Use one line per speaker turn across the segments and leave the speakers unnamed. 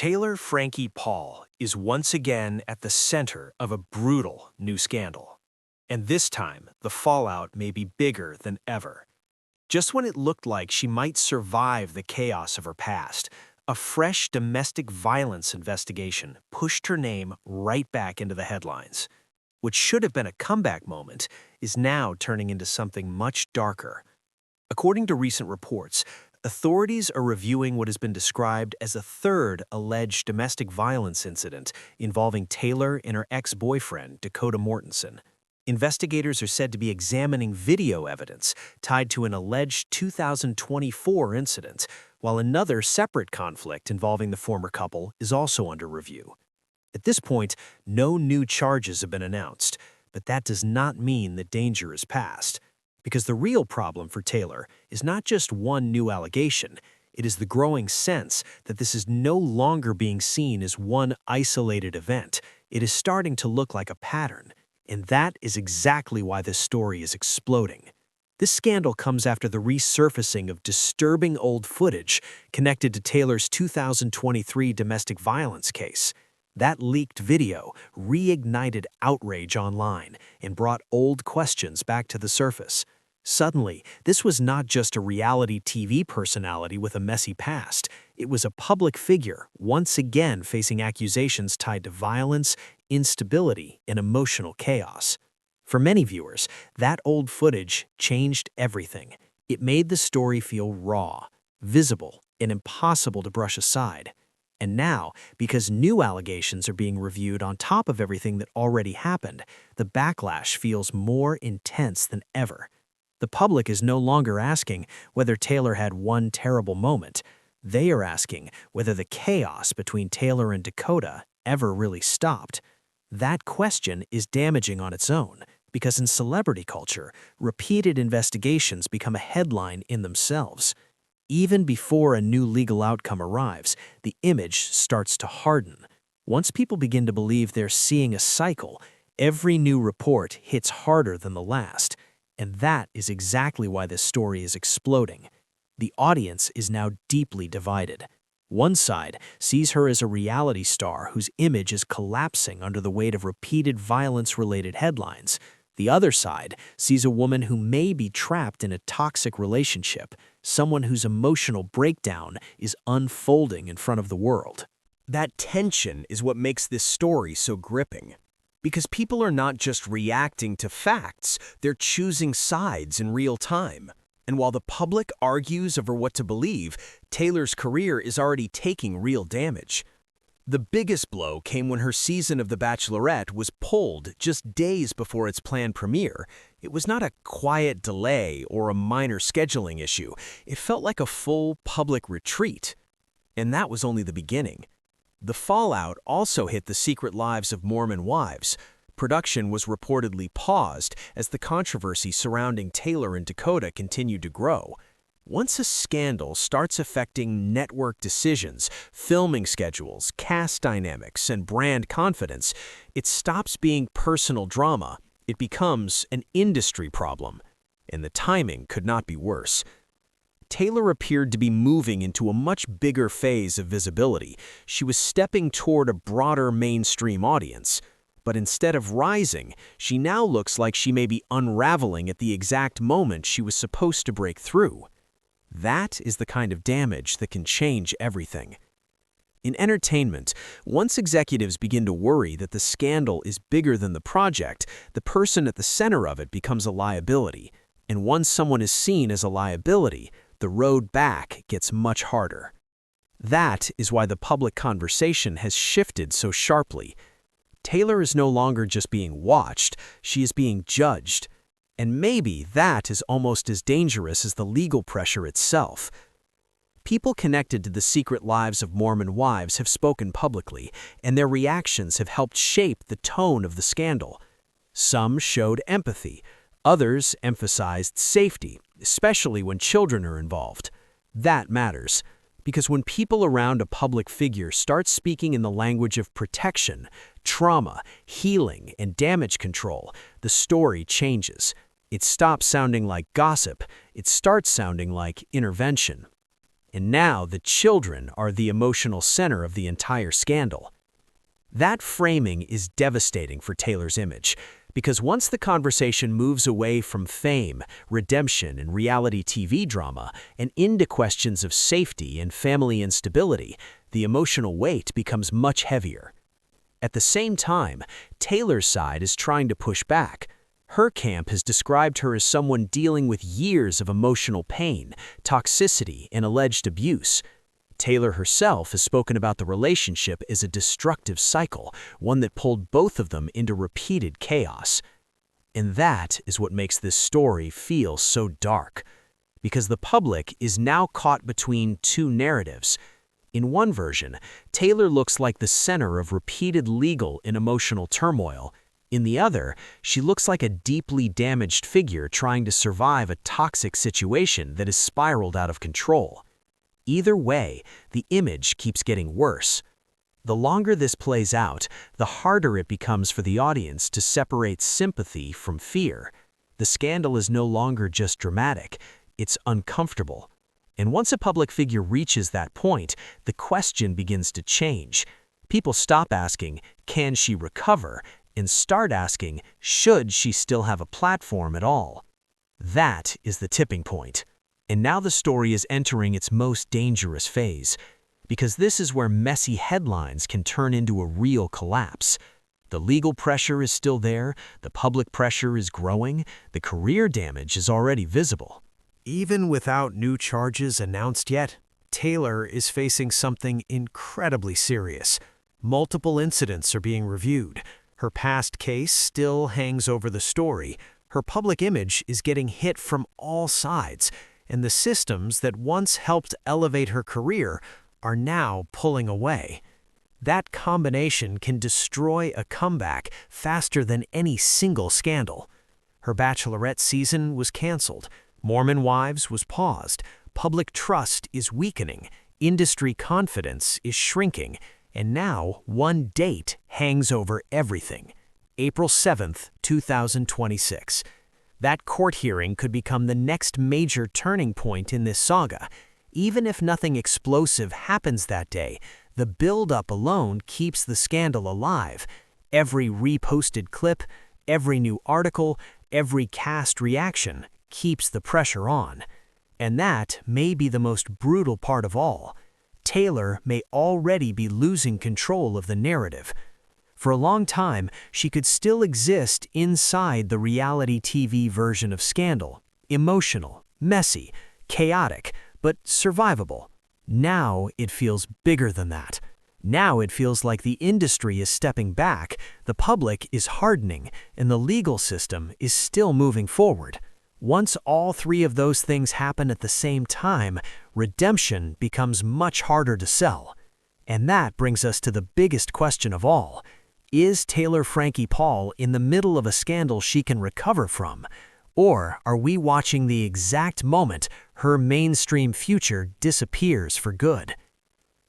Taylor Frankie Paul is once again at the center of a brutal new scandal. And this time, the fallout may be bigger than ever. Just when it looked like she might survive the chaos of her past, a fresh domestic violence investigation pushed her name right back into the headlines. What should have been a comeback moment is now turning into something much darker. According to recent reports, authorities are reviewing what has been described as a third alleged domestic violence incident involving Taylor and her ex-boyfriend, Dakota Mortensen. Investigators are said to be examining video evidence tied to an alleged 2024 incident, while another separate conflict involving the former couple is also under review. At this point, no new charges have been announced, but that does not mean the danger is past. Because the real problem for Taylor is not just one new allegation, it is the growing sense that this is no longer being seen as one isolated event. It is starting to look like a pattern, and that is exactly why this story is exploding. This scandal comes after the resurfacing of disturbing old footage connected to Taylor's 2023 domestic violence case. That leaked video reignited outrage online and brought old questions back to the surface. Suddenly, this was not just a reality TV personality with a messy past. It was a public figure, once again facing accusations tied to violence, instability, and emotional chaos. For many viewers, that old footage changed everything. It made the story feel raw, visible, and impossible to brush aside. And now, because new allegations are being reviewed on top of everything that already happened, the backlash feels more intense than ever. The public is no longer asking whether Taylor had one terrible moment. They are asking whether the chaos between Taylor and Dakota ever really stopped. That question is damaging on its own, because in celebrity culture, repeated investigations become a headline in themselves. Even before a new legal outcome arrives, the image starts to harden. Once people begin to believe they're seeing a cycle, every new report hits harder than the last. And that is exactly why this story is exploding. The audience is now deeply divided. One side sees her as a reality star whose image is collapsing under the weight of repeated violence-related headlines. The other side sees a woman who may be trapped in a toxic relationship, someone whose emotional breakdown is unfolding in front of the world.
That tension is what makes this story so gripping. Because people are not just reacting to facts, they're choosing sides in real time. And while the public argues over what to believe, Taylor's career is already taking real damage. The biggest blow came when her season of The Bachelorette was pulled just days before its planned premiere. It was not a quiet delay or a minor scheduling issue. It felt like a full public retreat. And that was only the beginning. The fallout also hit the secret lives of Mormon wives. Production was reportedly paused as the controversy surrounding Taylor and Dakota continued to grow. Once a scandal starts affecting network decisions, filming schedules, cast dynamics, and brand confidence, it stops being personal drama. It becomes an industry problem. And the timing could not be worse. Taylor appeared to be moving into a much bigger phase of visibility. She was stepping toward a broader mainstream audience. But instead of rising, she now looks like she may be unraveling at the exact moment she was supposed to break through. That is the kind of damage that can change everything. In entertainment, once executives begin to worry that the scandal is bigger than the project, the person at the center of it becomes a liability. And once someone is seen as a liability, the road back gets much harder. That is why the public conversation has shifted so sharply. Taylor is no longer just being watched, she is being judged. And maybe that is almost as dangerous as the legal pressure itself. People connected to the secret lives of Mormon wives have spoken publicly, and their reactions have helped shape the tone of the scandal. Some showed empathy. Others emphasized safety, especially when children are involved. That matters, because when people around a public figure start speaking in the language of protection, trauma, healing, and damage control, the story changes. It stops sounding like gossip. It starts sounding like intervention. And now the children are the emotional center of the entire scandal. That framing is devastating for Taylor's image, because once the conversation moves away from fame, redemption, and reality TV drama and into questions of safety and family instability, the emotional weight becomes much heavier. At the same time, Taylor's side is trying to push back. Her camp has described her as someone dealing with years of emotional pain, toxicity, and alleged abuse. Taylor herself has spoken about the relationship as a destructive cycle, one that pulled both of them into repeated chaos. And that is what makes this story feel so dark, because the public is now caught between two narratives. In one version, Taylor looks like the center of repeated legal and emotional turmoil. In the other, she looks like a deeply damaged figure trying to survive a toxic situation that has spiraled out of control. Either way, the image keeps getting worse. The longer this plays out, the harder it becomes for the audience to separate sympathy from fear. The scandal is no longer just dramatic, it's uncomfortable. And once a public figure reaches that point, the question begins to change. People stop asking, can she recover, and start asking, should she still have a platform at all? That is the tipping point. And now the story is entering its most dangerous phase, because this is where messy headlines can turn into a real collapse. The legal pressure is still there, the public pressure is growing, the career damage is already visible.
Even without new charges announced yet, Taylor is facing something incredibly serious. Multiple incidents are being reviewed. Her past case still hangs over the story. Her public image is getting hit from all sides, and the systems that once helped elevate her career are now pulling away. That combination can destroy a comeback faster than any single scandal. Her Bachelorette season was canceled. Mormon Wives was paused. Public trust is weakening. Industry confidence is shrinking. And now one date hangs over everything. April 7th, 2026. That court hearing could become the next major turning point in this saga. Even if nothing explosive happens that day, the build-up alone keeps the scandal alive. Every reposted clip, every new article, every cast reaction keeps the pressure on. And that may be the most brutal part of all. Taylor may already be losing control of the narrative. For a long time, she could still exist inside the reality TV version of Scandal. Emotional, messy, chaotic, but survivable. Now it feels bigger than that. Now it feels like the industry is stepping back, the public is hardening, and the legal system is still moving forward. Once all three of those things happen at the same time, redemption becomes much harder to sell. And that brings us to the biggest question of all. Is Taylor Frankie Paul in the middle of a scandal she can recover from? Or are we watching the exact moment her mainstream future disappears for good?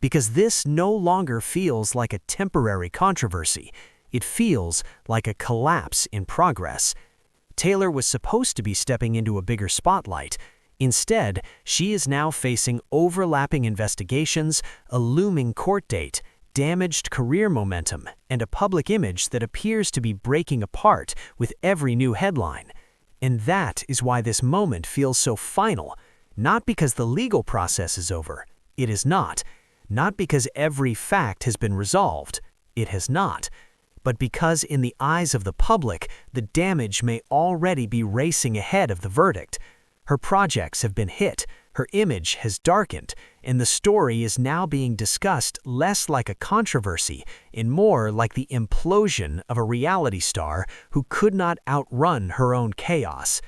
Because this no longer feels like a temporary controversy. It feels like a collapse in progress. Taylor was supposed to be stepping into a bigger spotlight. Instead, she is now facing overlapping investigations, a looming court date, damaged career momentum, and a public image that appears to be breaking apart with every new headline. And that is why this moment feels so final. Not because the legal process is over. It is not. Not because every fact has been resolved. It has not. But because in the eyes of the public, the damage may already be racing ahead of the verdict. Her projects have been hit, her image has darkened, and the story is now being discussed less like a controversy and more like the implosion of a reality star who could not outrun her own chaos.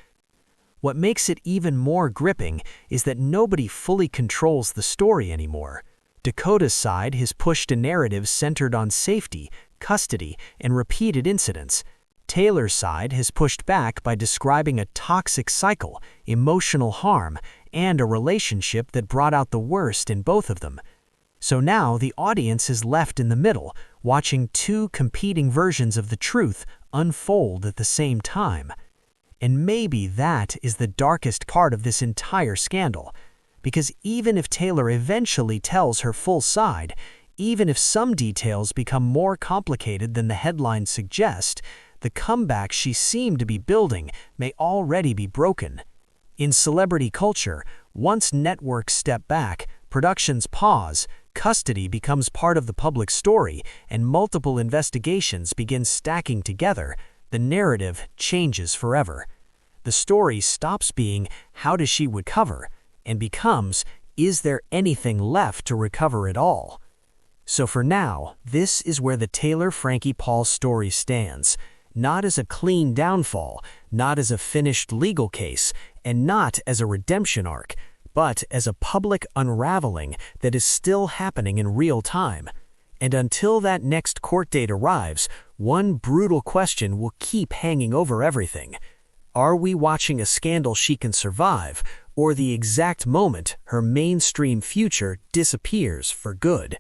What makes it even more gripping is that nobody fully controls the story anymore. Dakota's side has pushed a narrative centered on safety, custody, and repeated incidents. Taylor's side has pushed back by describing a toxic cycle, emotional harm, and a relationship that brought out the worst in both of them. So now the audience is left in the middle, watching two competing versions of the truth unfold at the same time. And maybe that is the darkest part of this entire scandal.
Because even if Taylor eventually tells her full side, even if some details become more complicated than the headlines suggest, the comeback she seemed to be building may already be broken. In celebrity culture, once networks step back, productions pause, custody becomes part of the public story, and multiple investigations begin stacking together, the narrative changes forever. The story stops being, how does she recover, and becomes, is there anything left to recover at all? So for now, this is where the Taylor Frankie Paul story stands, not as a clean downfall, not as a finished legal case, and not as a redemption arc, but as a public unraveling that is still happening in real time. And until that next court date arrives, one brutal question will keep hanging over everything. Are we watching a scandal she can survive, or the exact moment her mainstream future disappears for good?